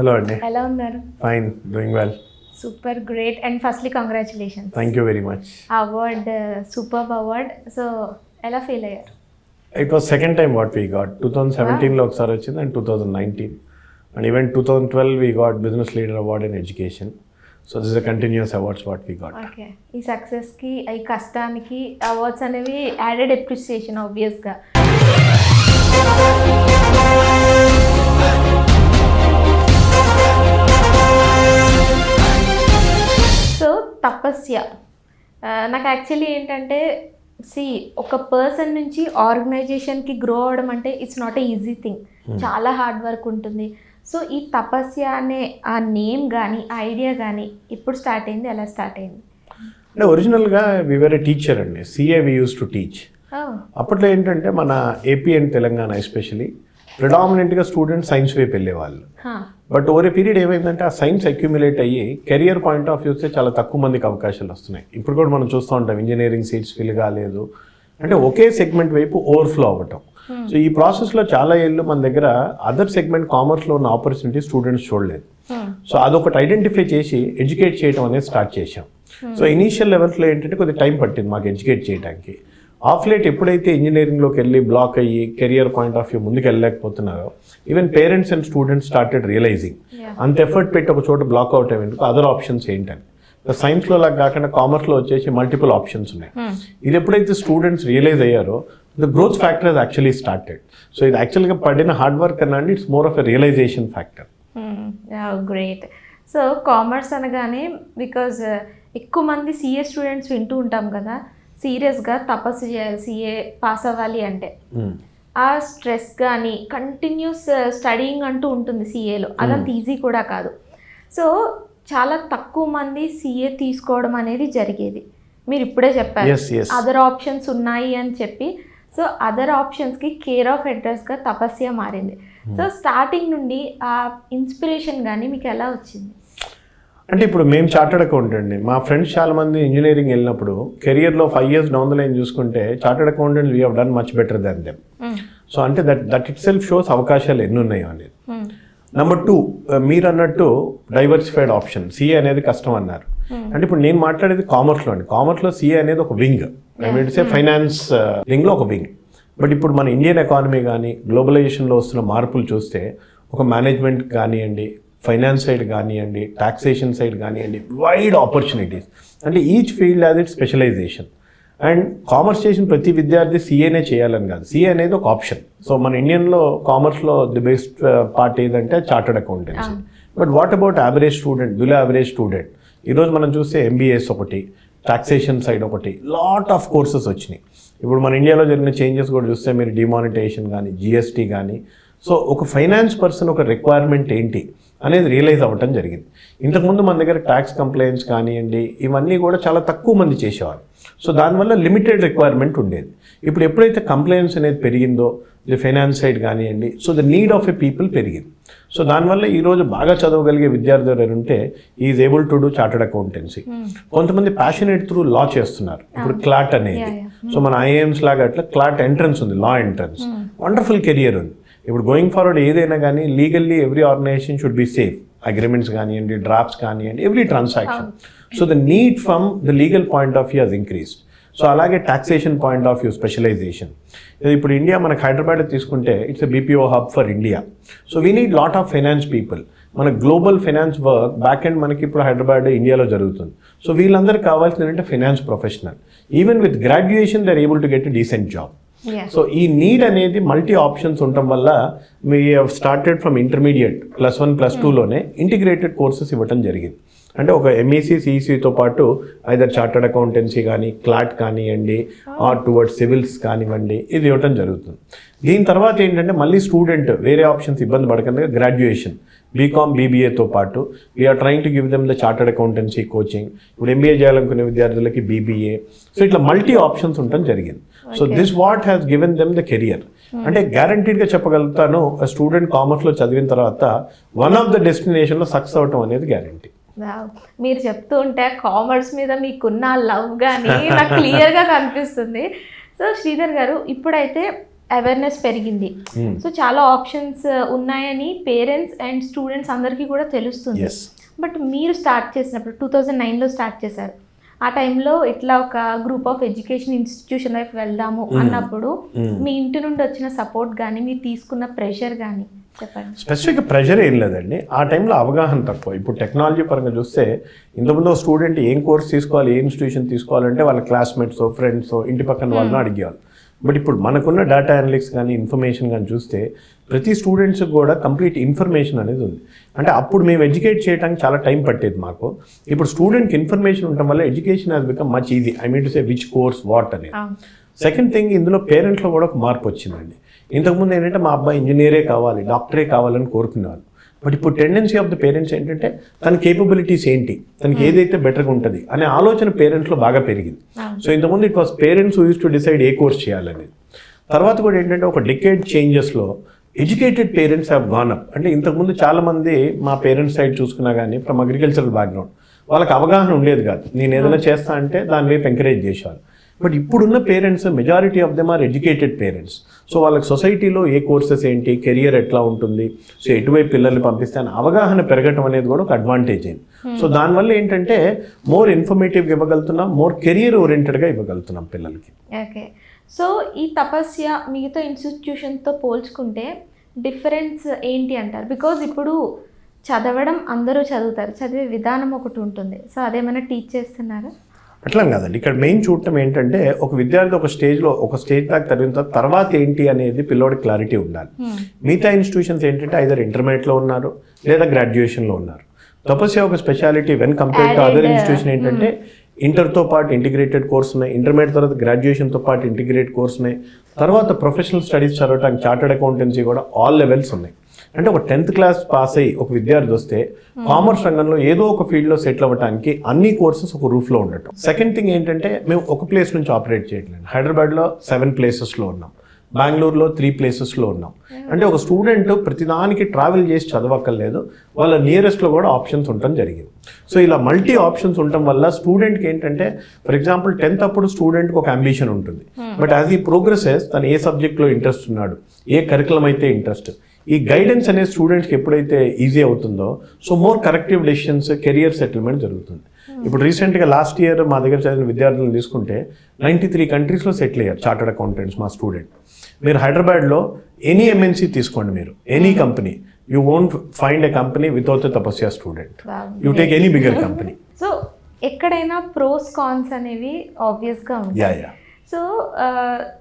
Hello అండి. ఎలా ఉన్నారు? Fine, doing well. Super great and firstly congratulations. Thank you very much. Award super award. So ఎలా feel అయ్యారు? It was second time what we got. 2017లో ఒకసారి వచ్చింది and 2019 and even 2012 we got business leader award in education. So this is a continuous awards what we got. Okay, ఈ సక్సెస్కి ఈ కష్టానికి awards అనేవి యాడెడ్ అప్రిసియేషన్ ఆబ్వియస్గా. సో తపస్య నాకు యాక్చువల్లీ ఏంటంటే ఒక పర్సన్ నుంచి ఆర్గనైజేషన్కి గ్రో అవ్వడం అంటే it's not a easy thing. చాలా హార్డ్ వర్క్ ఉంటుంది. సో ఈ తపస్య అనే ఆ నేమ్ కానీ ఐడియా కానీ ఎప్పుడు స్టార్ట్ అయింది, ఎలా స్టార్ట్ అయింది? అంటే ఒరిజినల్గా వి వర్ ఏ టీచర్ అండి. CA we use to teach. అప్పట్లో ఏంటంటే మన ఏపీ అండ్ తెలంగాణ ఎస్పెషలీ ప్రిడామినెంట్గా స్టూడెంట్స్ సైన్స్ వైపు వెళ్ళేవాళ్ళు. బట్ ఓవర్ ఏ పీరియడ్ ఏమైందంటే ఆ సైన్స్ అక్యుములేట్ అయ్యి కెరియర్ పాయింట్ ఆఫ్ వ్యూస్తే చాలా తక్కువ మందికి అవకాశాలు వస్తున్నాయి. ఇప్పుడు కూడా మనం చూస్తూ ఉంటాం ఇంజనీరింగ్ సీట్స్ ఫిల్ కాలేదు అంటే ఒకే సెగ్మెంట్ వైపు ఓవర్ఫ్లో అవ్వటం. సో ఈ ప్రాసెస్లో చాలా ఏళ్ళు మన దగ్గర అదర్ సెగ్మెంట్ కామర్స్లో ఉన్న ఆపర్చునిటీ స్టూడెంట్స్ చూడలేదు. సో అదొకటి ఐడెంటిఫై చేసి ఎడ్యుకేట్ చేయడం అనేది స్టార్ట్ చేశాం. సో ఇనీషియల్ లెవెల్స్లో ఏంటంటే కొద్దిగా టైం పట్టింది మాకు ఎడ్యుకేట్ చేయడానికి. ఆఫ్ లేట్ ఎప్పుడైతే ఇంజనీరింగ్లోకి వెళ్ళి బ్లాక్ అయ్యి కెరియర్ పాయింట్ ఆఫ్ వ్యూ ముందుకు వెళ్ళలేకపోతున్నారో even parents and students started realizing అంత ఎఫర్ట్ పెట్టి ఒక చోట బ్లాక్ అవుట్ అయ్యేందుకు అదర్ ఆప్షన్స్ ఏంటని. సైన్స్లో లాగా కాకుండా కామర్స్లో వచ్చేసి మల్టిపుల్ ఆప్షన్స్ ఉన్నాయి. ఇది ఎప్పుడైతే స్టూడెంట్స్ రియలైజ్ అయ్యారో the growth factor is actually started. So ఇది యాక్చువల్గా పడిన హార్డ్ వర్క్ అన్నా అండి, it's more of a realisation factor. Great. So commerce అనగానే బికాజ్ ఎక్కువ మంది సిఏ స్టూడెంట్స్ వింటూ ఉంటాం కదా, సీరియస్గా తపస్సు చేయాలి సిఏ పాస్ అవ్వాలి అంటే. ఆ స్ట్రెస్ కానీ కంటిన్యూస్ స్టడీయింగ్ అంటూ ఉంటుంది సిఏలో, అదంత ఈజీ కూడా కాదు. సో చాలా తక్కువ మంది సిఏ తీసుకోవడం అనేది జరిగేది. మీరు ఇప్పుడే చెప్పారు అదర్ ఆప్షన్స్ ఉన్నాయి అని చెప్పి. సో అదర్ ఆప్షన్స్కి కేర్ ఆఫ్ అడ్రస్గా తపస్య మారింది. సో స్టార్టింగ్ నుండి ఆ ఇన్స్పిరేషన్ కానీ మీకు ఎలా వచ్చింది? అంటే ఇప్పుడు మేము చార్టర్డ్ అకౌంటెంట్ అండి. మా ఫ్రెండ్స్ చాలా మంది ఇంజనీరింగ్ వెళ్ళినప్పుడు కెరియర్లో 5 years డౌన్ ద లైన్ చూసుకుంటే chartered accountants we have done much better than them. So అంటే దట్ ఇట్ సెల్ఫ్ షోస్ అవకాశాలు ఎన్ని ఉన్నాయో అనేది. నెంబర్ 2, మీరు అన్నట్టు డైవర్సిఫైడ్ ఆప్షన్ సిఏ అనేది కష్టం అన్నారు. అంటే ఇప్పుడు నేను మాట్లాడేది కామర్స్లో అండి. కామర్స్లో సిఏ అనేది ఒక wing, I mean say finance వింగ్లో ఒక వింగ్. బట్ ఇప్పుడు మన ఇండియన్ ఎకానమీ కానీ గ్లోబలైజేషన్లో వస్తున్న మార్పులు చూస్తే ఒక మేనేజ్మెంట్ కానివ్వండి, ఫైనాన్స్ సైడ్ కానివ్వండి, టాక్సేషన్ సైడ్ కానివ్వండి, వైడ్ ఆపర్చునిటీస్. అంటే each field has it specialisation. And commerce చేసిన ప్రతి విద్యార్థి సిఏనే చేయాలని కాదు, సిఏ అనేది ఒక ఆప్షన్. సో మన ఇండియన్లో కామర్స్లో ది బెస్ట్ పార్ట్ ఏదంటే chartered accountancy. But what about average student, below average student? ఈరోజు మనం చూస్తే ఎంబీఏస్ ఒకటి, టాక్సేషన్ సైడ్ ఒకటి, లాట్ ఆఫ్ కోర్సెస్ వచ్చినాయి. ఇప్పుడు మన ఇండియాలో జరిగిన చేంజెస్ కూడా చూస్తే మీరు డిమానిటైజేషన్ కానీ, జిఎస్టీ కానీ. సో ఒక ఫైనాన్స్ పర్సన్ ఒక రిక్వైర్మెంట్ ఏంటి అనేది రియలైజ్ అవ్వటం జరిగింది. ఇంతకుముందు మన దగ్గర ట్యాక్స్ కంప్లైంట్స్ కానివ్వండి, ఇవన్నీ కూడా చాలా తక్కువ మంది చేసేవారు. సో దానివల్ల లిమిటెడ్ రిక్వైర్మెంట్ ఉండేది. ఇప్పుడు ఎప్పుడైతే కంప్లైంట్స్ అనేది పెరిగిందో ది ఫైనాన్స్ సైడ్ కానివ్వండి, so the need of a people పెరిగింది. సో దానివల్ల ఈరోజు బాగా చదవగలిగే విద్యార్థి ఎవరైనా ఉంటే is able to do chartered accountancy. కొంతమంది ప్యాషనేట్ త్రూ లా చేస్తున్నారు. ఇప్పుడు క్లాట్ అనేది, సో మన ఐఏఎమ్స్ లాగా అట్లా క్లాట్ ఎంట్రన్స్ ఉంది, లా ఎంట్రన్స్. వండర్ఫుల్ కెరియర్ ఉంది. ఇప్పుడు గోయింగ్ ఫార్వర్డ్ ఏదైనా కానీ legally every organization should be safe. Agreements కానివ్వండి, డ్రాఫ్ట్స్ కానివ్వండి, every transaction. So the need from the legal point of view has increased. So అలాగే taxation point of view specialization. ఇప్పుడు India మనకు హైదరాబాద్ తీసుకుంటే it's a BPO hub for India. So we need lot of finance people. మన global finance work back end మనకి ఇప్పుడు హైదరాబాద్ ఇండియాలో జరుగుతుంది. So వీళ్ళందరికీ కావాల్సింది ఏంటంటే finance professional. Even with graduation they are able to get a decent job. So ఈ need అనేది మల్టీ ఆప్షన్స్ ఉండటం వల్ల we have started from intermediate +1 +2లోనే ఇంటిగ్రేటెడ్ కోర్సెస్ ఇవ్వటం జరిగింది. అంటే ఒక ఎంఈసీ సిఈసీతో పాటు ఐదర్ చార్టర్డ్ అకౌంటెన్సీ కానీ, క్లాట్ కానివ్వండి, ఆర్ టువర్డ్స్ సివిల్స్ కానివ్వండి, ఇది ఇవ్వటం జరుగుతుంది. దీని తర్వాత ఏంటంటే మళ్ళీ స్టూడెంట్ వేరే ఆప్షన్స్ ఇబ్బంది పడకుండా గ్రాడ్యుయేషన్ బీకామ్ బీబీఏతో పాటు we're trying to give them the chartered accountancy coaching. ఇప్పుడు ఎంబీఏ చేయాలనుకునే విద్యార్థులకి బీబీఏ. సో ఇట్లా మల్టీ ఆప్షన్స్ ఉండటం జరిగింది. So this what has given them the career. అంటే గ్యారంటీడ్గా చెప్పగలుగుతాను, స్టూడెంట్ కామర్స్లో చదివిన తర్వాత వన్ ఆఫ్ ద డెస్టినేషన్లో సక్సెస్ అవటం అనేది గ్యారంటీ. మీరు చెప్తూ ఉంటే కామర్స్ మీద మీకున్న లవ్ కానీ నాకు క్లియర్గా కనిపిస్తుంది. సో శ్రీధర్ గారు, ఇప్పుడైతే అవేర్నెస్ పెరిగింది. సో చాలా ఆప్షన్స్ ఉన్నాయని పేరెంట్స్ అండ్ స్టూడెంట్స్ అందరికీ కూడా తెలుస్తుంది. ఎస్. బట్ మీరు స్టార్ట్ చేసినప్పుడు 2009లో స్టార్ట్ చేశారు. ఆ టైంలో ఇట్లా ఒక గ్రూప్ ఆఫ్ ఎడ్యుకేషన్ ఇన్స్టిట్యూషన్ వైపు వెళ్దాము అన్నప్పుడు మీ ఇంటి నుండి వచ్చిన సపోర్ట్ కానీ మీరు తీసుకున్న ప్రెషర్ కానీ చెప్పండి. స్పెసిఫిక్ ప్రెషర్ ఏం లేదండి, ఆ టైంలో అవగాహన తక్కువ. ఇప్పుడు టెక్నాలజీ పరంగా చూస్తే ఇంతకుముందు స్టూడెంట్ ఏం కోర్స్ తీసుకోవాలి, ఏ ఇన్స్టిట్యూషన్ తీసుకోవాలంటే వాళ్ళ క్లాస్మేట్స్, ఫ్రెండ్స్, ఇంటి పక్కన వాళ్ళని అడిగేవాళ్ళు. బట్ ఇప్పుడు మనకున్న డేటా అనలిటిక్స్ కానీ ఇన్ఫర్మేషన్ కానీ చూస్తే ప్రతి స్టూడెంట్స్కి కూడా కంప్లీట్ ఇన్ఫర్మేషన్ అనేది ఉంది. అంటే అప్పుడు మేము ఎడ్యుకేట్ చేయడానికి చాలా టైం పట్టేది మాకు. ఇప్పుడు స్టూడెంట్కి ఇన్ఫర్మేషన్ ఉండటం వల్ల education has become much easy. I mean to say which course what అనేది. సెకండ్ థింగ్, ఇందులో పేరెంట్స్లో కూడా ఒక మార్పు వచ్చిందండి. ఇంతకుముందు ఏంటంటే మా అబ్బాయి ఇంజనీరే కావాలి, డాక్టరే కావాలని కోరుకునేవాళ్ళు. బట్ ఇప్పుడు టెండెన్సీ ఆఫ్ ద పేరెంట్స్ ఏంటంటే తన కేపబిలిటీస్ ఏంటి, తనకి ఏదైతే బెటర్గా ఉంటుంది అనే ఆలోచన పేరెంట్స్లో బాగా పెరిగింది. సో ఇంతకుముందు it was parents who use to decide a course చేయాలనేది. తర్వాత కూడా ఏంటంటే ఒక డికేడ్ చేంజెస్లో educated parents have gone up. అంటే ఇంతకుముందు చాలామంది మా పేరెంట్స్ సైడ్ చూసుకున్నా కానీ ఫ్రమ్ అగ్రికల్చరల్ బ్యాక్గ్రౌండ్ వాళ్ళకి అవగాహన ఉండేది కాదు. నేను ఏదైనా చేస్తా అంటే దాని వైపు ఎంకరేజ్ చేసేవాళ్ళు. బట్ ఇప్పుడున్న parents majority of them are educated parents. So వాళ్ళకి సొసైటీలో ఏ కోర్సెస్ ఏంటి, కెరియర్ ఎట్లా ఉంటుంది, సో ఎటువైపు పిల్లల్ని పంపిస్తే అని అవగాహన పెరగటం అనేది కూడా ఒక అడ్వాంటేజ్ అయింది. సో దానివల్ల ఏంటంటే మోర్ ఇన్ఫర్మేటివ్గా ఇవ్వగలుగుతున్నాం, మోర్ కెరియర్ ఓరియంటెడ్గా ఇవ్వగలుగుతున్నాం పిల్లలకి. ఓకే. సో ఈ తపస్య మిగతా ఇన్స్టిట్యూషన్తో పోల్చుకుంటే డిఫరెన్స్ ఏంటి అంటారు? బికాజ్ ఇప్పుడు చదవడం అందరూ చదువుతారు, చదివే విధానం ఒకటి ఉంటుంది. సో అదేమైనా టీచ్ చేస్తున్నారా? అట్లా కాదండి, ఇక్కడ మెయిన్ చూడటం ఏంటంటే ఒక విద్యార్థి ఒక స్టేజ్ దాకా చదివిన తర్వాత ఏంటి అనేది పిల్లోడికి క్లారిటీ ఉండాలి. మిగతా ఇన్స్టిట్యూషన్స్ ఏంటంటే ఐదర్ ఇంటర్మీడియట్లో ఉన్నారు లేదా గ్రాడ్యుయేషన్లో ఉన్నారు. తపస్య ఒక speciality when compare to other institution ఏంటంటే ఇంటర్తో పాటు ఇంటిగ్రేటెడ్ కోర్స్ ఉన్నాయి, ఇంటర్మీడియట్ తర్వాత గ్రాడ్యుయేషన్తో పాటు ఇంటిగ్రేటెడ్ కోర్స్ ఉన్నాయి, తర్వాత ప్రొఫెషనల్ స్టడీస్ చదవడానికి చార్టర్డ్ అకౌంటెన్సీ కూడా ఆల్ లెవెల్స్ ఉన్నాయి. అంటే ఒక 10th క్లాస్ పాస్ అయ్యి ఒక విద్యార్థి వస్తే కామర్స్ రంగంలో ఏదో ఒక ఫీల్డ్లో సెటిల్ అవ్వడానికి అన్ని కోర్సెస్ ఒక రూఫ్లో ఉండటం. సెకండ్ థింగ్ ఏంటంటే మేము ఒక ప్లేస్ నుంచి ఆపరేట్ చేయట్లేదు. హైదరాబాద్లో 7 ప్లేసెస్లో ఉన్నాం, బెంగళూరులో 3 ప్లేసెస్లో ఉన్నాం. అంటే ఒక స్టూడెంట్ ప్రతిదానికి ట్రావెల్ చేసి చదవక్కర్లేదు, వాళ్ళ నియరెస్ట్లో కూడా ఆప్షన్స్ ఉండటం జరిగింది. సో ఇలా మల్టీ ఆప్షన్స్ ఉండటం వల్ల స్టూడెంట్కి ఏంటంటే ఫర్ ఎగ్జాంపుల్ 10th అప్పుడు స్టూడెంట్కి ఒక అంబిషన్ ఉంటుంది. బట్ యాజ్ ఈ ప్రోగ్రెసెస్ తను ఏ సబ్జెక్ట్లో ఇంట్రెస్ట్ ఉన్నాడు, ఏ కరికులం అయితే ఇంట్రెస్ట్, ఈ గైడెన్స్ అనే స్టూడెంట్స్కి ఎప్పుడైతే ఈజీ అవుతుందో so more corrective decisions, career settlement జరుగుతుంది. ఇప్పుడు రీసెంట్గా లాస్ట్ ఇయర్ మా దగ్గర చదివిన విద్యార్థులను తీసుకుంటే 93 కంట్రీస్లో సెటిల్ అయ్యారు చార్టర్డ్ అకౌంటెంట్స్ మా స్టూడెంట్. మీరు హైదరాబాద్లో ఎనీ ఎంఎన్సీ తీసుకోండి, మీరు any company, you won't find a company without a Tapasya student. You take any bigger company. So ఎక్కడైనా ప్రోస్ కాన్స్ అనేవి ఆబ్వియస్గా ఉంటాయి. సో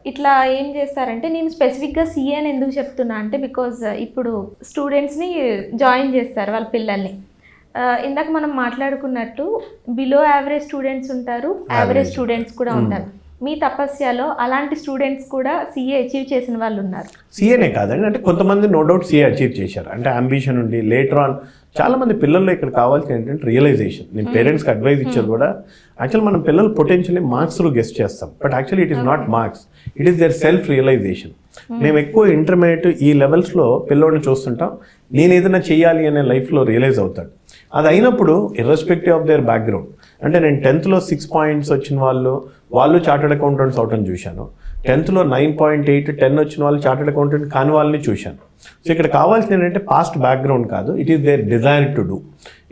ఇట్లా ఏం చేస్తారంటే, నేను స్పెసిఫిక్గా సిఏ అని ఎందుకు చెప్తున్నా అంటే బికాజ్ ఇప్పుడు స్టూడెంట్స్ని జాయిన్ చేస్తారు వాళ్ళ పిల్లల్ని. ఇందాక మనం మాట్లాడుకున్నట్టు బిలో యావరేజ్ స్టూడెంట్స్ ఉంటారు, యావరేజ్ స్టూడెంట్స్ కూడా ఉంటారు. మీ తపస్యలో అలాంటి స్టూడెంట్స్ కూడా సిఏ అచీవ్ చేసిన వాళ్ళు ఉన్నారు. సిఏనే కాదండి, అంటే కొంతమంది నో డౌట్ సిఏ అచీవ్ చేశారు. అంటే అంబిషన్ ఉండి లేటర్ ఆన్ చాలా మంది పిల్లల్లో ఇక్కడ కావాల్సిన ఏంటంటే రియలైజేషన్. నేను పేరెంట్స్కి అడ్వైజ్ ఇచ్చేది కూడా యాక్చువల్ మనం పిల్లలు పొటెన్షియల్లీ మార్క్స్లో గెస్ట్ చేస్తాం, but actually it is not marks, it is their self realisation. మేము ఎక్కువ ఇంటర్మీడియట్ ఈ లెవెల్స్లో పిల్లోడిని చూస్తుంటాం, నేను ఏదైనా చేయాలి అనే లైఫ్లో రియలైజ్ అవుతాడు. అది అయినప్పుడు ఇర్రెస్పెక్టివ్ ఆఫ్ దేర్ బ్యాక్గ్రౌండ్, అంటే నేను 10thలో 6 పాయింట్స్ వచ్చిన వాళ్ళు చార్టర్డ్ అకౌంటెంట్స్ అవటం చూశాను, 10thలో 9.8, 10 వచ్చిన వాళ్ళు చార్టర్డ్ అకౌంటెంట్ కాని వాళ్ళని చూశాను. సో ఇక్కడ కావాల్సిన ఏంటంటే పాస్ట్ బ్యాక్గ్రౌండ్ కాదు, it is their desire to do.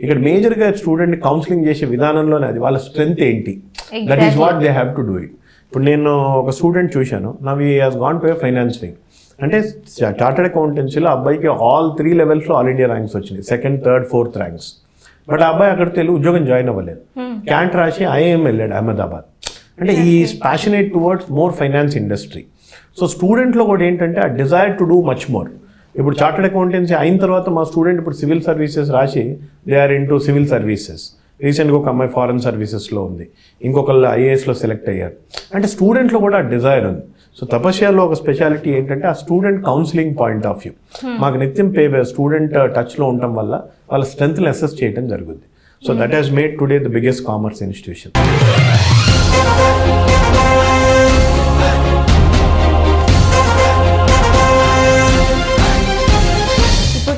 ఇక్కడ మేజర్గా స్టూడెంట్ని కౌన్సిలింగ్ చేసే విధానంలోనే అది వాళ్ళ స్ట్రెంగ్త్ ఏంటి, that is what they have to do it. ఇప్పుడు నేను ఒక స్టూడెంట్ చూశాను, now he has gone to A finance wing. అంటే చార్టర్డ్ అకౌంటెన్సీలో అబ్బాయికి ఆల్ 3 లెవెల్స్లో ఆల్ ఇండియా ర్యాంక్స్ వచ్చినాయి, 2nd, 3rd, 4th ranks. But ఆ అబ్బాయి అక్కడికి వెళ్ళి ఉద్యోగం జాయిన్ అవ్వలేదు, క్యాంట్ రాసి ఐఐఎం వెళ్ళాడు అహ్మదాబాద్. అంటే ఈ passionate towards more finance industry. So స్టూడెంట్లో కూడా ఏంటంటే ఆ desire to do much more. ఇప్పుడు చార్టర్డ్ అకౌంటెన్సీ అయిన తర్వాత మా స్టూడెంట్ ఇప్పుడు సివిల్ సర్వీసెస్ రాసి they are into civil services. రీసెంట్గా ఒక అమ్మాయి ఫారెన్ సర్వీసెస్లో ఉంది, ఇంకొకళ్ళు ఐఏఎస్లో సెలెక్ట్ అయ్యారు. అంటే స్టూడెంట్లో కూడా ఆ డిజైర్ ఉంది. సో తపస్యలో ఒక స్పెషాలిటీ ఏంటంటే ఆ student counselling point of view. మాకు నిత్యం స్టూడెంట్ టచ్లో ఉండటం వల్ల వాళ్ళ స్ట్రెంత్ని అసెస్ చేయడం జరుగుతుంది. So that has made today the biggest commerce institution.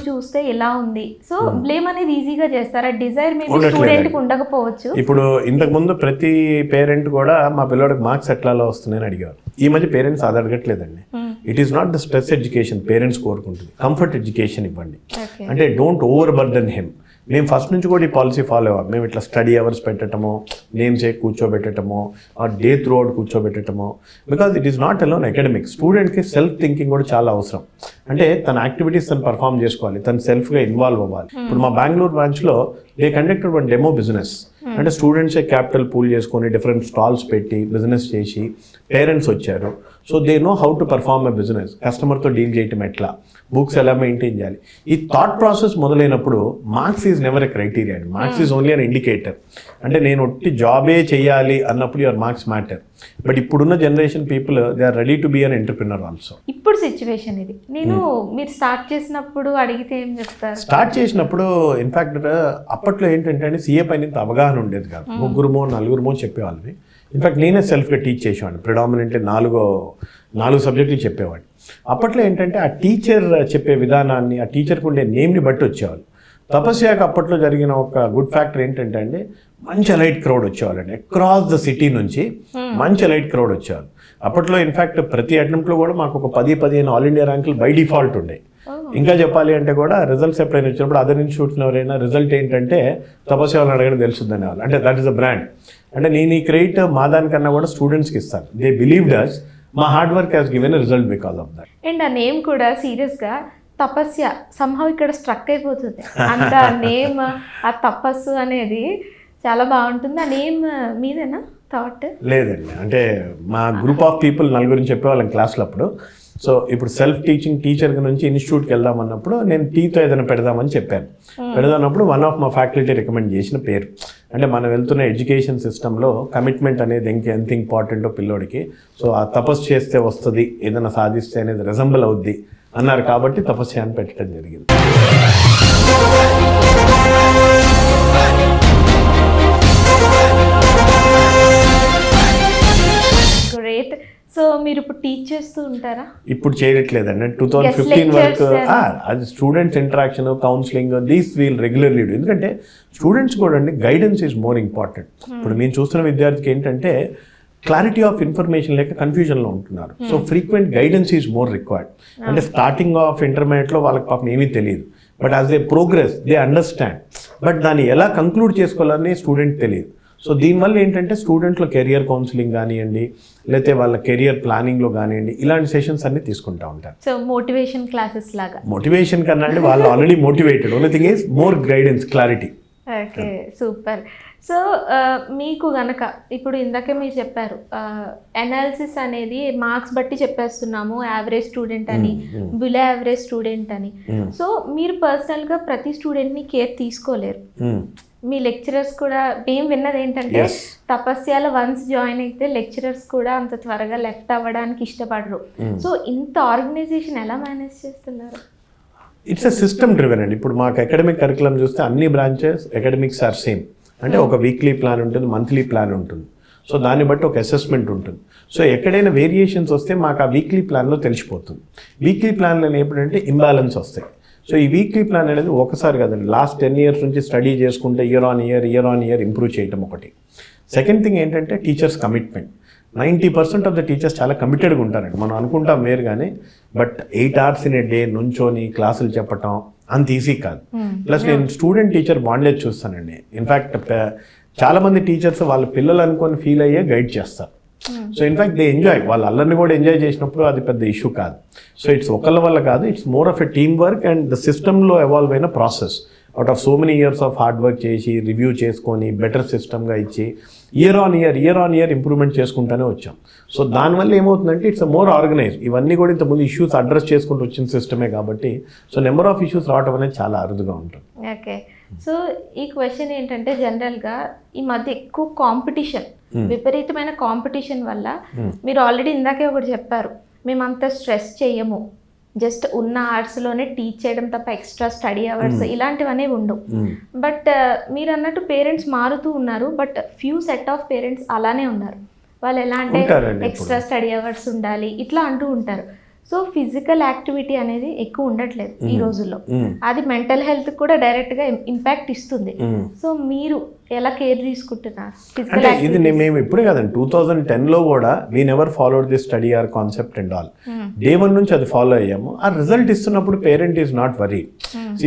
చూస్తే ఎలా ఉంది, సో బ్లేమ్ అనేది ఈజీగా చేస్తారా? డిజైర్ మేబీ స్టూడెంట్కి ఉండకపోవచ్చు. ఇప్పుడు ఇంతకుముందు ప్రతి పేరెంట్ కూడా మా పిల్లడికి మార్క్స్ ఎట్లా వస్తున్నాయని అడిగారు. ఈ మధ్య పేరెంట్స్ అది అడగట్లేదండి. It is not the stress education parents కోరుకుంటుంది, కంఫర్ట్ ఎడ్యుకేషన్ ఇవ్వండి. అంటే డోంట్ ఓవర్ బర్డన్ హిమ్. మేము ఫస్ట్ నుంచి కూడా ఈ పాలసీ ఫాలో అవ్వాలి. మేము ఇట్లా స్టడీ అవర్స్ పెట్టడమో, నేమ్స్ కూర్చోబెట్టడమో, ఆర్ డే త్రూ అవుట్ కూర్చోబెట్టడమో, because it is not alone academics. స్టూడెంట్కి సెల్ఫ్ థింకింగ్ కూడా చాలా అవసరం. అంటే తన యాక్టివిటీస్ తను పర్ఫామ్ చేసుకోవాలి, తను సెల్ఫ్గా ఇన్వాల్వ్ అవ్వాలి. ఇప్పుడు మా బెంగళూరు బ్రాంచ్లో they conducted one demo business. అంటే స్టూడెంట్సే క్యాపిటల్ పూల్ చేసుకొని డిఫరెంట్ స్టాల్స్ పెట్టి బిజినెస్ చేసి పేరెంట్స్ వచ్చారు. So they know how to perform a business, కస్టమర్తో డీల్ చేయటం ఎట్లా, బుక్స్ ఎలా మెయింటైన్ చేయాలి. ఈ థాట్ ప్రాసెస్ మొదలైనప్పుడు marks is never a criteria అండి. Marks is only an indicator. అంటే నేను ఒట్టి జాబే చేయాలి అన్నప్పుడు యువర్ మార్క్స్ మ్యాటర్. బట్ ఇప్పుడున్న generation people they are ready to be an entrepreneur also. ఇప్పుడు సిచ్యువేషన్ ఇది. నేను మీరు స్టార్ట్ చేసినప్పుడు అడిగితే ఏం చెప్తారు? స్టార్ట్ చేసినప్పుడు ఇన్ఫాక్ట్ అప్పట్లో ఏంటంటే అండి, సీఏ పైన ఇంత అవగాహన ఉండేది కాదు. ముగ్గురుమో నలుగురుమో చెప్పేవాళ్ళని. ఇన్ఫాక్ట్ నేనే సెల్ఫ్గా టీచ్ చేసేవాడిని. ప్రిడామినెంట్లీ నాలుగు సబ్జెక్టులు చెప్పేవాడిని. అప్పట్లో ఏంటంటే ఆ టీచర్ చెప్పే విధానాన్ని, ఆ టీచర్కి ఉండే నేమ్ని బట్టి వచ్చేవాళ్ళు. తపస్యాకి అప్పట్లో జరిగిన ఒక గుడ్ ఫ్యాక్టర్ ఏంటంటే అండి, మంచి లైట్ క్రౌడ్ వచ్చేవాళ్ళండి. అక్రాస్ ద సిటీ నుంచి మంచి లైట్ క్రౌడ్ వచ్చేవాళ్ళు. అప్పట్లో ఇన్ఫాక్ట్ ప్రతి అటెంప్ట్లో కూడా మాకు ఒక 10-15 ఆల్ ఇండియా ర్యాంకులు బై డిఫాల్ట్ ఉండే. ఇంకా చెప్పాలి అంటే కూడా రిజల్ట్స్ ఎప్పుడైనా వచ్చినప్పుడు అదర్ ఇన్స్టిట్యూట్స్ ఎవరైనా రిజల్ట్ ఏంటంటే తపస్య వాళ్ళని అడగడం తెలుస్తుందని వాళ్ళు. అంటే దట్ ఈస్ అ బ్రాండ్. అంటే నేను ఈ క్రెడిట్ మా దానికన్నా కూడా స్టూడెంట్స్కి ఇస్తాను. దే బిలీవ్డ్ అస్. మా hard work has given a result because of that. And ఆ నేమ్ కూడా సీరియస్గా తపస్య సంహౌ ఇక్కడ స్ట్రక్ అయిపోతుంది. అంత నేమ్, ఆ తపస్సు అనేది చాలా బాగుంటుంది. ఆ నేమ్ మీదేనా థాట్? లేదండి, అంటే మా గ్రూప్ ఆఫ్ పీపుల్ నలుగురిని చెప్పేవాళ్ళం క్లాస్లో అప్పుడు. సో ఇప్పుడు సెల్ఫ్ టీచింగ్ టీచర్ నుంచి ఇన్స్టిట్యూట్కి వెళ్దామన్నప్పుడు నేను టీతో ఏదైనా పెడదామని చెప్పాను. పెడదామన్నప్పుడు వన్ ఆఫ్ మా ఫ్యాకల్టీ రికమెండ్ చేసిన పేరు. అంటే మనం వెళ్తున్న ఎడ్యుకేషన్ సిస్టంలో కమిట్మెంట్ అనేది ఎంత ఇంపార్టెంటో పిల్లోడికి. సో ఆ తపస్సు చేస్తే వస్తుంది, ఏదైనా సాధిస్తే అనేది రిజంబుల్ అవుద్ది అన్నారు. కాబట్టి తపస్య అని పెట్టడం జరిగింది. గ్రేట్. సో మీరు ఇప్పుడు టీచ్ చేస్తూ ఉంటారా? ఇప్పుడు చేయట్లేదండి. 2015 వరకు అది students interaction, counselling, these we'll regularly do. ఎందుకంటే స్టూడెంట్స్ కూడా అండి గైడెన్స్ ఈజ్ మోర్ ఇంపార్టెంట్. ఇప్పుడు మేము చూస్తున్న విద్యార్థికి ఏంటంటే క్లారిటీ ఆఫ్ ఇన్ఫర్మేషన్ లేక కన్ఫ్యూజన్లో ఉంటున్నారు. So frequent guidance is more required. అంటే స్టార్టింగ్ ఆఫ్ ఇంటర్మీడియట్లో వాళ్ళకి పాపం ఏమీ తెలియదు. But as they progress they understand. But దాన్ని ఎలా కంక్లూడ్ చేసుకోవాలని స్టూడెంట్ తెలియదు. సో దీనివల్ల ఏంటంటే స్టూడెంట్లో కెరియర్ కౌన్సిలింగ్ కానివ్వండి, లేకపోతే వాళ్ళ కెరియర్ ప్లానింగ్లో కానివ్వండి, ఇలాంటి సెషన్స్ అన్ని తీసుకుంటూ ఉంటారు. సో మోటివేషన్ క్లాసెస్ లాగా? మోటివేషన్ కన్నా అంటే వాళ్ళు already motivated. Only thing is more guidance, clarity. Okay, super. So మీకు గనక ఇప్పుడు ఇందాకే మీరు చెప్పారు అనాలిసిస్ అనేది మార్క్స్ బట్టి చెప్పేస్తున్నాము, యావరేజ్ స్టూడెంట్ అని, బిలో యావరేజ్ స్టూడెంట్ అని. సో మీరు పర్సనల్గా ప్రతి స్టూడెంట్ని కేర్ తీసుకోలేరు. మీ లెక్చరర్స్ కూడా మేము విన్నది ఏంటంటే తపస్యాల వన్స్ జాయిన్ అయితే లెక్చరర్స్ కూడా అంత త్వరగా లెఫ్ట్ అవ్వడానికి ఇష్టపడరు. సో ఇంత ఆర్గనైజేషన్ ఎలా మేనేజ్ చేస్తున్నారు? ఇట్స్ ఎ సిస్టమ్ డ్రివెన్ అండి. ఇప్పుడు మాకు అకాడమిక్ కరికులం చూస్తే అన్ని బ్రాంచెస్ అకాడమిక్స్ ఆర్ సేమ్. అంటే ఒక వీక్లీ ప్లాన్ ఉంటుంది, మంత్లీ ప్లాన్ ఉంటుంది. సో దాన్ని బట్టి ఒక అసెస్మెంట్ ఉంటుంది. సో ఎక్కడైనా వేరియేషన్స్ వస్తే మాకు ఆ వీక్లీ ప్లాన్లో తెలిసిపోతుంది. వీక్లీ ప్లాన్లో ఎప్పుడంటే ఇంబ్యాలెన్స్ వస్తాయి. సో ఈ వీక్లీ ప్లాన్ అనేది ఒకసారి కదండి, లాస్ట్ 10 years నుంచి స్టడీ చేసుకుంటే ఇయర్ ఆన్ ఇయర్ ఇంప్రూవ్ చేయడం ఒకటి. సెకండ్ థింగ్ ఏంటంటే teachers commitment. 90% of the teachers చాలా కమిటెడ్గా ఉంటారండి. మనం అనుకుంటాం వేరు కానీ, but 8 hours in a day నుంచోని క్లాసులు చెప్పటం అంత ఈజీ కాదు. ప్లస్ నేను స్టూడెంట్ టీచర్ బాండేజ్ చూస్తానండి. ఇన్ఫ్యాక్ట్ చాలామంది టీచర్స్ వాళ్ళ పిల్లలు అనుకొని ఫీల్ అయ్యే గైడ్ చేస్తారు. సో ఇన్ఫ్యాక్ట్ దే ఎంజాయ్, వాళ్ళ అల్లరిని కూడా ఎంజాయ్ చేసినప్పుడు అది పెద్ద ఇష్యూ కాదు. సో ఇట్స్ ఒకళ్ళ వల్ల కాదు, it's more of a team work and the సిస్టంలో ఎవాల్వ్ అయిన process. Out of so many years of hard work చేసి రివ్యూ చేసుకొని బెటర్ సిస్టమ్గా ఇచ్చి ఇయర్ ఆన్ ఇయర్ ఇంప్రూవ్మెంట్ చేసుకుంటూనే వచ్చాం. సో దానివల్ల ఏమవుతుందంటే ఇట్స్ మోర్ ఆర్గనైజ్. ఇవన్నీ కూడా ఇంతకుముందు ఇష్యూస్ అడ్రస్ చేసుకుంటూ వచ్చిన సిస్టమే కాబట్టి సో నెంబర్ ఆఫ్ ఇష్యూస్ రావడం అనేది చాలా అరుదుగా ఉంటుంది. ఓకే, సో ఈ క్వశ్చన్ ఏంటంటే జనరల్గా ఈ మధ్య ఎక్కువ కాంపిటీషన్, విపరీతమైన కాంపిటీషన్ వల్ల మీరు ఆల్రెడీ ఇందాకే ఒకటి చెప్పారు, మేమంతా స్ట్రెస్ చేయము, జస్ట్ ఉన్న ఆర్ట్స్లోనే టీచ్ చేయడం తప్ప ఎక్స్ట్రా స్టడీ అవర్స్ ఇలాంటివన్నీ ఉండవు. బట్ మీరు అన్నట్టు పేరెంట్స్ మారుతూ ఉన్నారు, but few set of parents అలానే ఉన్నారు. వాళ్ళు ఎలా అంటే ఎక్స్ట్రా స్టడీ అవర్స్ ఉండాలి ఇట్లా అంటూ ఉంటారు. సో ఫిజికల్ యాక్టివిటీ అనేది ఎక్కువ ఉండట్లేదు ఈ రోజుల్లో. అది మెంటల్ హెల్త్ కూడా డైరెక్ట్గా ఇంపాక్ట్ ఇస్తుంది. సో మీరు ఎలా కేర్ తీసుకుంటున్నారు ఫిజికల్ అంటే ఇది మేము ఇప్పుడే కదండి 2010లో కూడా we never followed the study or concept and all. Day 1 నుంచి అది ఫాలో అయ్యాము. ఆ రిజల్ట్ ఇస్తున్నప్పుడు పేరెంట్ ఈజ్ నాట్ వరీ.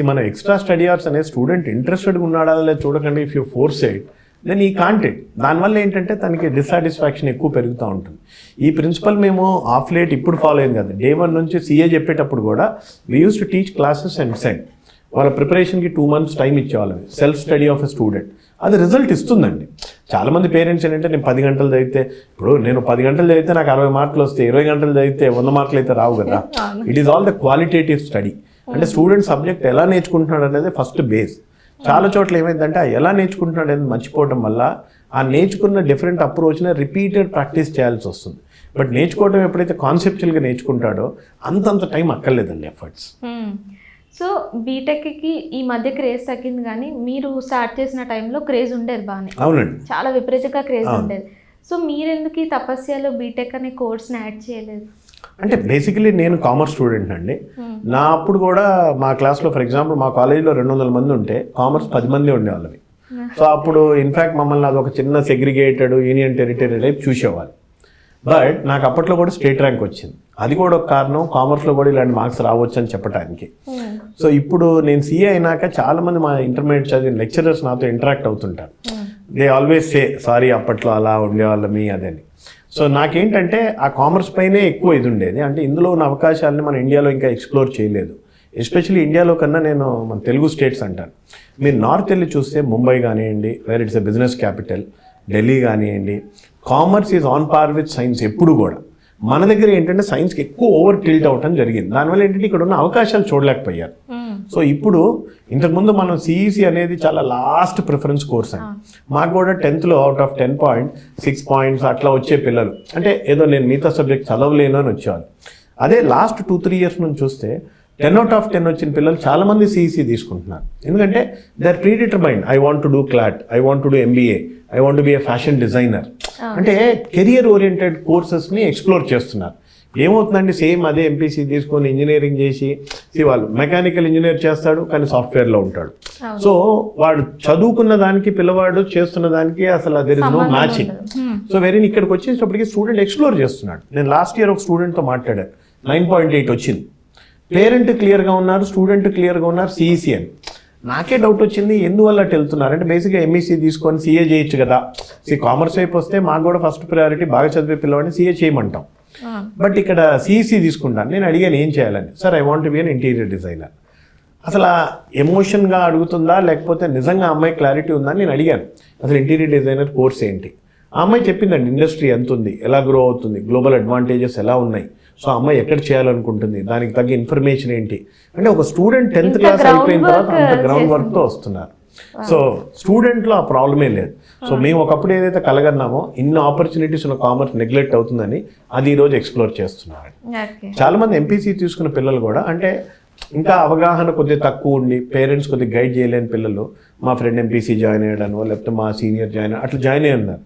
మన ఎక్స్ట్రా స్టడీ అవర్స్ అనే స్టూడెంట్ ఇంట్రెస్టెడ్గా ఉన్నాడా లేదా చూడకండి. If you force it then ఈ కాంటెంట్ దానివల్ల ఏంటంటే తనకి డిస్సాటిస్ఫాక్షన్ ఎక్కువ పెరుగుతూ ఉంటుంది. ఈ ప్రిన్సిపల్ మేము ఆఫ్ లేట్ ఇప్పుడు ఫాలో అయింది కదా. డే 1 నుంచి CA చెప్పేటప్పుడు కూడా we use to teach classes and send. వాళ్ళ ప్రిపరేషన్కి 2 months టైం ఇచ్చేవాళ్ళం. Self study of a student అది రిజల్ట్ ఇస్తుందండి. చాలామంది పేరెంట్స్ ఏంటంటే నేను 10 గంటలు చదివితే, ఇప్పుడు నేను 10 గంటలు చదివితే నాకు 60 మార్కులు వస్తాయి, 20 గంటలు చదివితే 100 మార్కులు అయితే రావు కదా. It is all the qualitative study. అంటే స్టూడెంట్ సబ్జెక్ట్ ఎలా నేర్చుకుంటున్నాడు అనేది ఫస్ట్ బేస్. చాలా చోట్ల ఏమైందంటే ఎలా నేర్చుకుంటున్నాడు అనేది మర్చిపోవడం వల్ల ఆ నేర్చుకున్న డిఫరెంట్ అప్రోచ్ని రిపీటెడ్ ప్రాక్టీస్ చేయాల్సి వస్తుంది. బట్ నేర్చుకోవడం ఎప్పుడైతే కాన్సెప్చువల్గా నేర్చుకుంటాడో అంతంత టైం అక్కర్లేదండి ఎఫర్ట్స్. సో బీటెక్కి ఈ మధ్య క్రేజ్ తగ్గింది, కానీ మీరు స్టార్ట్ చేసిన టైంలో క్రేజ్ ఉండేది బాగానే. అవునండి, చాలా విపరీతంగా క్రేజ్ ఉండేది. సో మీరెందుకు ఈ తపస్యలో బీటెక్ అనే కోర్స్ని యాడ్ చేయలేదు? అంటే బేసికలీ నేను కామర్స్ స్టూడెంట్ అండి. నా అప్పుడు కూడా మా క్లాస్లో ఫర్ ఎగ్జాంపుల్ మా కాలేజీలో 200 మంది ఉంటే కామర్స్ 10 మంది ఉండేవాళ్ళవి. సో అప్పుడు ఇన్ఫ్యాక్ట్ మమ్మల్ని అది ఒక చిన్న సెగ్రిగేటెడ్ యూనియన్ టెరిటరీ టైప్ చూసేవాళ్ళు. బట్ నాకు అప్పట్లో కూడా స్టేట్ ర్యాంక్ వచ్చింది. అది కూడా ఒక కారణం, కామర్స్లో కూడా ఇలాంటి మార్క్స్ రావచ్చు అని చెప్పడానికి. సో ఇప్పుడు నేను CA అయినాక చాలామంది మా ఇంటర్మీడియట్ చదివిన లెక్చరర్స్ నాతో ఇంటరాక్ట్ అవుతుంటారు. దే ఆల్వేస్ సే సారీ అప్పట్లో అలా ఉండేవాళ్ళమి అదని. సో నాకేంటంటే ఆ కామర్స్ పైనే ఎక్కువ ఇది ఉండేది. అంటే ఇందులో ఉన్న అవకాశాలని మన ఇండియాలో ఇంకా ఎక్స్ప్లోర్ చేయలేదు. ఎస్పెషల్లీ ఇండియాలో కన్నా నేను మన తెలుగు స్టేట్స్ అంటాను. మీరు నార్త్ వెళ్ళి చూస్తే ముంబై కానివ్వండి, where it's a business capital, Delhi కానివ్వండి, commerce is on par with science ఎప్పుడు కూడా. మన దగ్గర ఏంటంటే సైన్స్కి ఎక్కువ ఓవర్ టిల్ట్ అవటం జరిగింది. దానివల్ల ఏంటంటే ఇక్కడ ఉన్న అవకాశాలు చూడలేకపోయారు. సో ఇప్పుడు ఇంతకుముందు మనం CEC అనేది చాలా లాస్ట్ ప్రిఫరెన్స్ కోర్స్ అండి. మాకు కూడా 10th out of 10 points 6 points అట్లా వచ్చే పిల్లలు, అంటే ఏదో నేను మిగతా సబ్జెక్ట్ చదవలేను అని వచ్చేవాళ్ళు. అదే లాస్ట్ 2-3 years నుంచి చూస్తే 10 out of 10 వచ్చిన పిల్లలు చాలామంది CEC తీసుకుంటున్నారు. ఎందుకంటే they are predetermined. I want to do CLAT, I want to do MBA, I want to be a fashion designer. అంటే కెరియర్ ఓరియంటెడ్ కోర్సెస్ని ఎక్స్ప్లోర్ చేస్తున్నారు. ఏమవుతుందండి, సేమ్ అదే MPC తీసుకొని ఇంజనీరింగ్ చేసి వాళ్ళు మెకానికల్ ఇంజనీర్ చేస్తాడు కానీ సాఫ్ట్వేర్లో ఉంటాడు. సో వాడు చదువుకున్న దానికి పిల్లవాడు చేస్తున్న దానికి అసలు there is no matching. So very ఇక్కడికి వచ్చేటప్పటికి స్టూడెంట్ ఎక్స్ప్లోర్ చేస్తున్నాడు. నేను లాస్ట్ ఇయర్ ఒక స్టూడెంట్తో మాట్లాడాను, 9.8 వచ్చింది. పేరెంట్ క్లియర్గా ఉన్నారు, స్టూడెంట్ క్లియర్గా ఉన్నారు, CEC అని. నాకే డౌట్ వచ్చింది, ఎందువల్ల అటు వెళ్తున్నారు అంటే బేసిక్గా MEC తీసుకొని CA చేయొచ్చు కదా. కామర్స్ వైపు వస్తే మాకు కూడా ఫస్ట్ ప్రయారిటీ బాగా చదివే పిల్లవాడిని CA చేయమంటాం. బట్ ఇక్కడ CEC తీసుకుంటాను. నేను అడిగాను ఏం చేయాలని. Sir I want be an interior designer. అసలు ఎమోషన్గా అడుగుతుందా లేకపోతే నిజంగా అమ్మాయి క్లారిటీ ఉందా అని నేను అడిగాను. అసలు ఇంటీరియర్ డిజైనర్ కోర్స్ ఏంటి? ఆ అమ్మాయి చెప్పిందండి, ఇండస్ట్రీ ఎంత ఉంది, ఎలా గ్రో అవుతుంది, గ్లోబల్ అడ్వాంటేజెస్ ఎలా ఉన్నాయి, సో అమ్మాయి ఎక్కడ చేయాలనుకుంటుంది, దానికి తగ్గ ఇన్ఫర్మేషన్ ఏంటి. అంటే ఒక స్టూడెంట్ 10th క్లాస్ అయిపోయిన తర్వాత అంత గ్రౌండ్ వర్క్తో వస్తున్నారు. సో స్టూడెంట్లో ఆ ప్రాబ్లమే లేదు. సో మేము ఒకప్పుడు ఏదైతే కలగన్నామో ఇన్ని ఆపర్చునిటీస్ ఉన్న కామర్స్ నెగ్లెక్ట్ అవుతుందని అది ఈరోజు ఎక్స్ప్లోర్ చేస్తున్నారు. చాలామంది MPC తీసుకున్న పిల్లలు కూడా అంటే ఇంకా అవగాహన కొద్దిగా తక్కువ ఉండి పేరెంట్స్ కొద్దిగా గైడ్ చేయలేని పిల్లలు మా ఫ్రెండ్ MPC జాయిన్ అయ్యాడనో లేకపోతే మా సీనియర్ జాయిన్ అట్లా జాయిన్ అయ్యి ఉన్నారు.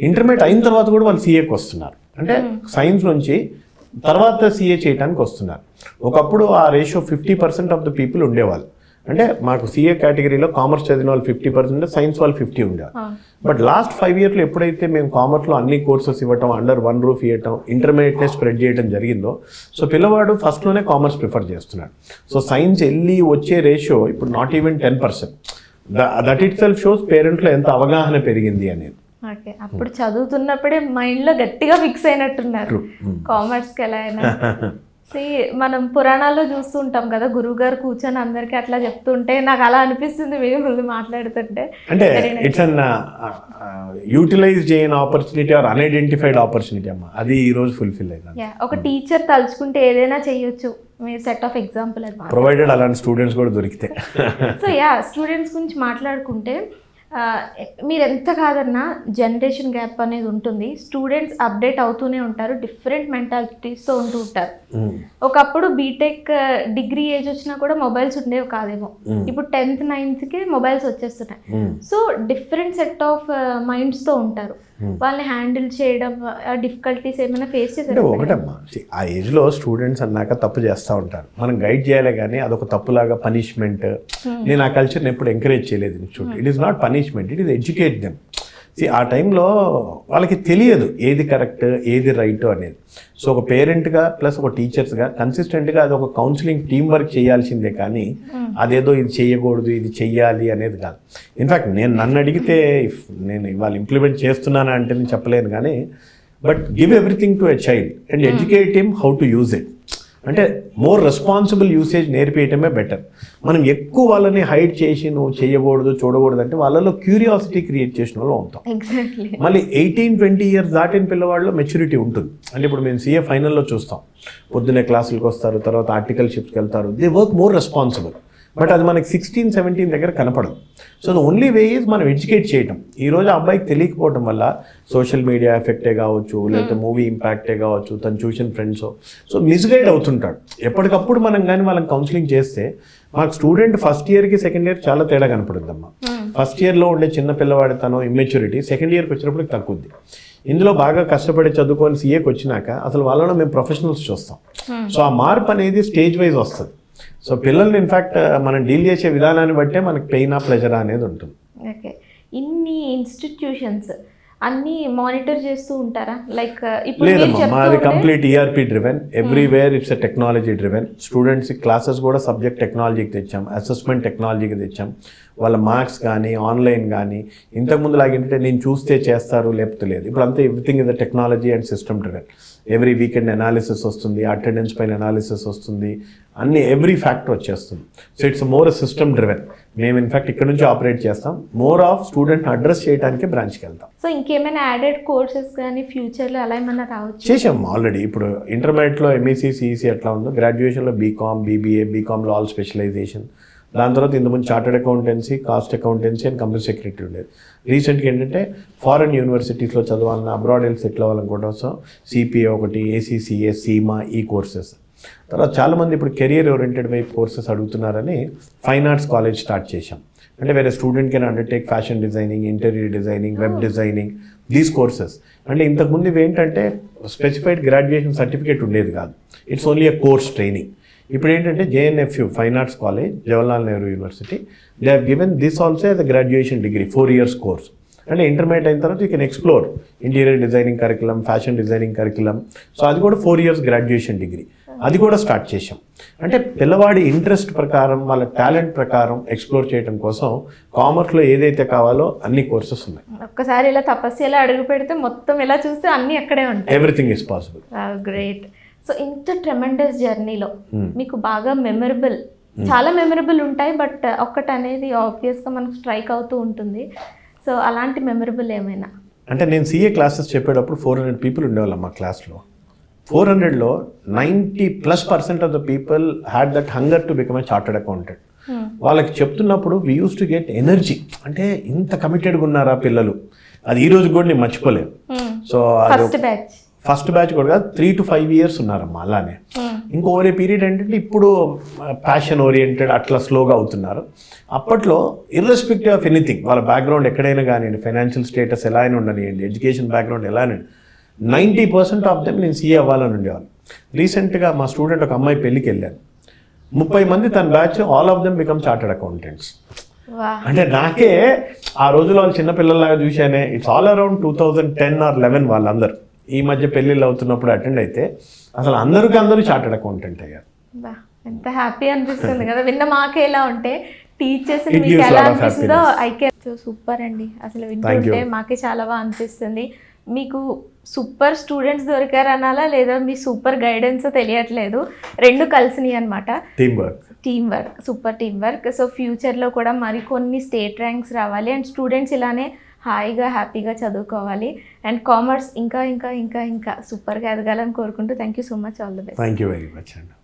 ఇంటర్మీడియట్ అయిన తర్వాత కూడా వాళ్ళు CAకి వస్తున్నారు. అంటే సైన్స్ నుంచి తర్వాత CA చేయడానికి వస్తున్నారు. ఒకప్పుడు ఆ రేషియో 50% ఆఫ్ ద పీపుల్ ఉండేవాళ్ళు. అంటే మాకు CA కేటగిరీలో కామర్స్ చదివిన వాళ్ళు 50%, సైన్స్ వాళ్ళు 50 ఉండేవారు. బట్ లాస్ట్ 5 yearsలో ఎప్పుడైతే మేము కామర్స్లో అన్ని కోర్సెస్ ఇవ్వటం, అండర్ వన్ రూఫ్ ఇవ్వటం, ఇంటర్మీడియట్నే స్ప్రెడ్ చేయడం జరిగిందో, సో పిల్లవాడు ఫస్ట్లోనే కామర్స్ ప్రిఫర్ చేస్తున్నాడు. సో సైన్స్ వెళ్ళి వచ్చే రేషియో ఇప్పుడు not even 10%. That it self shows పేరెంట్లో ఎంత అవగాహన పెరిగింది అనేది. ఓకే, అప్పుడు చదువుతున్నప్పుడే మైండ్లో గట్టిగా ఫిక్స్ అయినట్టున్నారు కామర్స్కి ఎలా అయినా. మనం పురాణాల్లో చూస్తూ ఉంటాం కదా, గురువు గారు కూర్చొని అందరికి అట్లా చెప్తుంటే నాకు అలా అనిపిస్తుంది మిమ్మల్ని మాట్లాడుతుంటే. అంటే ఇట్స్ అన్ యూటిలైజ్ చేయని ఆపర్చునిటీ ఆర్ అన్ఐడెంటిఫైడ్ ఆపర్చునిటీ అమ్మా, అది ఈ రోజు ఫుల్ఫిల్ అయింది. ఒక టీచర్ తలుచుకుంటే ఏదైనా చేయొచ్చు. మీరు సెట్ ఆఫ్ ఎగ్జాంపుల్ అది ప్రొవైడెడ్ అలాంటి స్టూడెంట్స్ కూడా దొరికితే. సో స్టూడెంట్స్ గురించి మాట్లాడుకుంటే మీరు ఎంత కాదన్నా జనరేషన్ గ్యాప్ అనేది ఉంటుంది. స్టూడెంట్స్ అప్డేట్ అవుతూనే ఉంటారు, డిఫరెంట్ మెంటాలిటీస్తో ఉంటూ ఉంటారు. ఒకప్పుడు బీటెక్ డిగ్రీ ఏజ్ వచ్చినా కూడా మొబైల్స్ ఉండేవి కాదేమో, ఇప్పుడు 10th 9thకి మొబైల్స్ వచ్చేస్తున్నాయి. సో డిఫరెంట్ సెట్ ఆఫ్ మైండ్స్తో ఉంటారు. వాళ్ళని హ్యాండిల్ చేయడం డిఫికల్టీస్ ఏమైనా ఫేస్ అంటే చేశారు? ఒకటమ్మా, ఆ ఏజ్లో స్టూడెంట్స్ అన్నాక తప్పు చేస్తూ ఉంటారు, మనం గైడ్ చేయాలి, కానీ అదొక తప్పులాగా పనిష్మెంట్. నేను ఆ కల్చర్ని ఎప్పుడు ఎంకరేజ్ చేయలేదు institute. It is not punishment, it is educate them. ఆ టైంలో వాళ్ళకి తెలియదు ఏది కరెక్ట్ ఏది రైట్ అనేది. సో ఒక పేరెంట్గా ప్లస్ ఒక టీచర్స్గా కన్సిస్టెంట్గా అది ఒక కౌన్సిలింగ్ టీం వర్క్ చేయాల్సిందే, కానీ అదేదో ఇది చేయకూడదు ఇది చెయ్యాలి అనేది కాదు. ఇన్ఫ్యాక్ట్ నన్ను అడిగితే నేను ఇవాళ ఇంప్లిమెంట్ చేస్తున్నానా అంటే నేను చెప్పలేను, కానీ but give everything to a child and educate him how to use it. అంటే మోర్ రెస్పాన్సిబుల్ యూసేజ్ నేర్పించడమే బెటర్. మనం ఎక్కువ వాళ్ళని హైడ్ చేసి నువ్వు చేయకూడదు చూడకూడదు అంటే వాళ్ళలో క్యూరియాసిటీ క్రియేట్ చేసిన వాళ్ళు అవుతాం. ఎగ్జాక్ట్లీ. మళ్ళీ 18-20 years దాటిన పిల్లవాళ్ళలో మెచ్యూరిటీ ఉంటుంది. అంటే ఇప్పుడు మేము CA ఫైనల్లో చూస్తాం, పొద్దున్నే క్లాసులకు వస్తారు, తర్వాత ఆర్టికల్షిప్స్కి వెళ్తారు, they work more responsible. But అది మనకి 16-17 దగ్గర కనపడదు. So the only way is మనం ఎడ్యుకేట్ చేయటం. ఈరోజు అబ్బాయికి తెలియకపోవడం వల్ల సోషల్ మీడియా ఎఫెక్టే కావచ్చు, లేకపోతే మూవీ ఇంపాక్టే కావచ్చు, తను చూసిన ఫ్రెండ్స్, సో మిస్గైడ్ అవుతుంటాడు. ఎప్పటికప్పుడు మనం కానీ వాళ్ళని కౌన్సిలింగ్ చేస్తే మాకు స్టూడెంట్ ఫస్ట్ ఇయర్కి సెకండ్ ఇయర్ చాలా తేడా కనపడుద్దమ్మా. ఫస్ట్ ఇయర్లో ఉండే చిన్న పిల్లవాడి తను ఇమ్మెచ్యూరిటీ సెకండ్ ఇయర్కి వచ్చినప్పటికి తగ్గుద్ది. ఇందులో బాగా కష్టపడి చదువుకొని CAకి వచ్చినాక అసలు వాళ్ళలో మేము ప్రొఫెషనల్స్ చూస్తాం. సో ఆ మార్పు అనేది స్టేజ్ వైజ్ వస్తుంది. సో పిల్లల్ని ఇన్ఫ్యాక్ట్ మనం డీల్ చేసే విధానాన్ని బట్టే మనకి పెయిన్ ఆ ప్లెజరా అనేది ఉంటుంది. ఓకే. ఇన్ని ఇన్స్టిట్యూషన్స్ అన్నీ మానిటర్ చేస్తూ ఉంటారా? లైక్ ఇప్పుడు లేదమ్మా, మాది complete ERP driven, everywhere it's a technology driven. Students classes కూడా సబ్జెక్ట్ టెక్నాలజీకి తెచ్చాం, అసెస్మెంట్ టెక్నాలజీకి తెచ్చాం. వాళ్ళ మార్క్స్ కానీ ఆన్లైన్ కానీ ఇంతకుముందు లాగేంటంటే నేను చూస్తే చేస్తారు లేకపోతే లేదు. ఇప్పుడు అంతా everything is the technology and system driven. Every weekend analysis వస్తుంది, అటెండెన్స్ పైన అనాలిసిస్ వస్తుంది, అన్ని ఎవ్రీ ఫ్యాక్టర్ వచ్చేస్తుంది. So it's more system driven. మేము ఇన్ఫాక్ట్ ఇక్కడ నుంచి ఆపరేట్ చేస్తాం, మోర్ ఆఫ్ స్టూడెంట్ అడ్రస్ చేయడానికి బ్రాంచ్కి వెళ్తాం. సో ఇంకేమైనా యాడెడ్ కోర్సెస్ కానీ ఫ్యూచర్లో అలా ఏమైనా రావచ్చు? చేసాం ఆల్రెడీ. ఇప్పుడు ఇంటర్మీడియట్లో MEC CEC ఎట్లా ఉందో, గ్రాడ్యుయేషన్లో BCom BBA, BComలో ఆల్ స్పెషలైజేషన్, దాని తర్వాత ఇంతకుముందు chartered accountancy, cost accountancy and company secretary ఉండేది. రీసెంట్గా ఏంటంటే ఫారెన్ యూనివర్సిటీస్లో చదవాలన్నా, అబ్రాడ్ వెళ్ళి సెటిల్ అవ్వాలనుకోవడం కోసం CPA ఒకటి, ACCA, CIMA ఈ కోర్సెస్. తర్వాత చాలామంది ఇప్పుడు కెరియర్ ఓరియంటెడ్ వైపు కోర్సెస్ అడుగుతున్నారని ఫైన్ ఆర్ట్స్ కాలేజ్ స్టార్ట్ చేశాం. అంటే వేరే student can undertake fashion designing, interior designing, web designing, these courses. అంటే ఇంతకుముందు ఇవి ఏంటంటే స్పెసిఫైడ్ గ్రాడ్యుయేషన్ సర్టిఫికేట్ ఉండేది కాదు, it's only a course training. ఇప్పుడు ఏంటంటే JNFU fine arts college, Jawaharlal Nehru university, they have given this also as a graduation degree, 4 years course. అంటే intermediate అయిన తర్వాత you can explore interior designing curriculum, fashion designing curriculum. So అది కూడా 4 years graduation degree, అది కూడా start చేశాం. అంటే పిల్లవాడి ఇంట్రెస్ట్ ప్రకారం, వాళ్ళ టాలెంట్ ప్రకారం ఎక్స్ప్లోర్ చేయడం కోసం కామర్స్లో ఏదైతే కావాలో అన్ని కోర్సెస్ ఉన్నాయి. ఒక్కసారి ఇలా తపస్సు ఎలా అడుగు పెడితే మొత్తం ఎలా చూస్తే అన్నీ అక్కడే ఉంటాయి. Everything is possible. Great. So ఇంత ట్రెమెండస్ జర్నీలో మీకు బాగా మెమరబుల్, చాలా మెమరబుల్ ఉంటాయి, బట్ ఒక్కటి అనేది ఆబ్వియస్గా మనకు స్ట్రైక్ అవుతూ ఉంటుంది. సో అలాంటి మెమరబుల్ ఏమైనా? అంటే నేను CA క్లాసెస్ చెప్పేటప్పుడు 400 people ఉండేవాళ్ళం మా క్లాస్లో. 400లో 90+% of the people had that hunger to become a chartered accountant. వాళ్ళకి చెప్తున్నప్పుడు we use to get energy. అంటే ఇంత కమిటెడ్గా ఉన్నారా పిల్లలు, అది ఈ రోజు కూడా నేను మర్చిపోలేను. సో ఫస్ట్ బ్యాచ్ కూడా 3 to 5 years ఉన్నారమ్మా అలానే. ఇంకో ఓవర్ పీరియడ్ ఏంటంటే ఇప్పుడు ప్యాషన్ ఓరియంటెడ్ అట్లా స్లోగా అవుతున్నారు. అప్పట్లో ఇర్రెస్పెక్టివ్ ఆఫ్ ఎనీథింగ్, వాళ్ళ బ్యాక్గ్రౌండ్ ఎక్కడైనా కానివ్వండి, ఫైనాన్షియల్ స్టేటస్ ఎలా అయినా ఉండనివ్వండి, ఎడ్యుకేషన్ బ్యాక్గ్రౌండ్ ఎలా అయినా, 90% ఆఫ్ దెమ్ నేను CA అవ్వాలని ఉండేవాళ్ళు. రీసెంట్గా మా స్టూడెంట్ ఒక అమ్మాయి పెళ్ళికి వెళ్ళాను, 30 మంది తన batch, all of them become chartered accountants. అంటే నాకే ఆ రోజులో వాళ్ళు చిన్నపిల్లలాగా చూశానే. ఇట్స్ ఆల్ అరౌండ్ 2010 or 11 వాళ్ళందరూ ఈ మధ్య పెళ్ళిళ్ళు అవుతున్నప్పుడు అటెండ్ అయితే అసలు అందరూ చార్టెడ్ అకౌంటెంట్ అయ్యారు. ఎంత హ్యాపీ అనిపిస్తుంది కదా విన్న. మాకే ఎలా ఉంటే టీచర్స్ మీకు ఎలా అనిపిస్తుందో ఐకే. సూపర్ అండి, అసలు వింటుంటే మాకే చాలా బాగా అనిపిస్తుంది. మీకు సూపర్ స్టూడెంట్స్ దొరికారనాలా లేదా మీ సూపర్ గైడెన్స్ తెలియట్లేదు, రెండు కలిసినాయి అనమాట. Team work, super team work. So ఫ్యూచర్లో కూడా మరికొన్ని స్టేట్ ర్యాంక్స్ రావాలి అండ్ స్టూడెంట్స్ ఇలానే హాయిగా హ్యాపీగా చదువుకోవాలి అండ్ కామర్స్ ఇంకా ఇంకా ఇంకా ఇంకా సూపర్గా ఎదగాలని కోరుకుంటూ thank you so much. All the best. Thank you very much అండి.